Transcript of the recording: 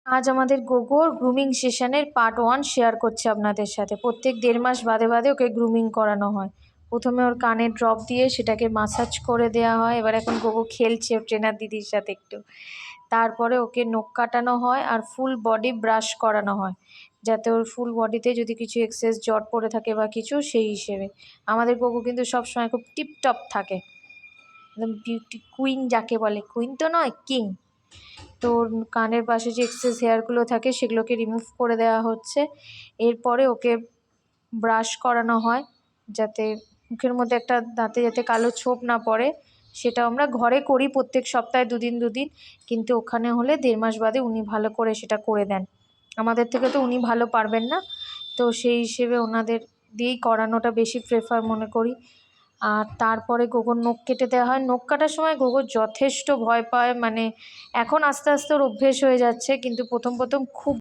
আজ আমাদের গোগোর গ্রুমিং সেশনের পার্ট 1 শেয়ার করছে আপনাদের সাথে। প্রত্যেক 1.5 মাস বাদে বাদে ওকে গ্রুমিং করানো হয়। প্রথমে ওর কানে ড্রপ দিয়ে সেটাকে মাসাজ করে দেওয়া হয়। এবার এখন গোগো খেলছে ওর ট্রেনার দিদির সাথে একটু। তারপরে ওকে নখ কাটানো হয় আর ফুল বডি ব্রাশ করানো হয়, যাতে ওর ফুল বডিতে যদি কিছু এক্সেস জট পড়ে থাকে বা কিছু সেই হিসেবে। আমাদের গোগো কিন্তু সবসময় খুব টিপটপ থাকে, একদম বিউটি কুইন যাকে বলে, কুইন তো নয়, কিং। তো কানের পাশে যে এক্সেস হেয়ারগুলো থাকে সেগুলোকে রিমুভ করে দেওয়া হচ্ছে। এরপরে ওকে ব্রাশ করানো হয়, যাতে মুখের মধ্যে একটা দাঁতে যাতে কালো ছোপ না পড়ে। সেটা আমরা ঘরে করি প্রত্যেক সপ্তাহে 2 দিন 2 দিন, কিন্তু ওখানে হলে 1.5 মাস বাদে উনি ভালো করে সেটা করে দেন। আমাদের থেকে তো উনি ভালো পারবেন না, তো সেই হিসেবে ওনাদের দিয়েই করানোটা বেশি প্রেফার মনে করি। আর তারপরে গোগোর নখ কেটে দেওয়া হয়। নখ কাটার সময় গোগো যথেষ্ট ভয় পায়, মানে এখন আস্তে আস্তে ওর অভ্যেস হয়ে যাচ্ছে, কিন্তু প্রথম প্রথম খুব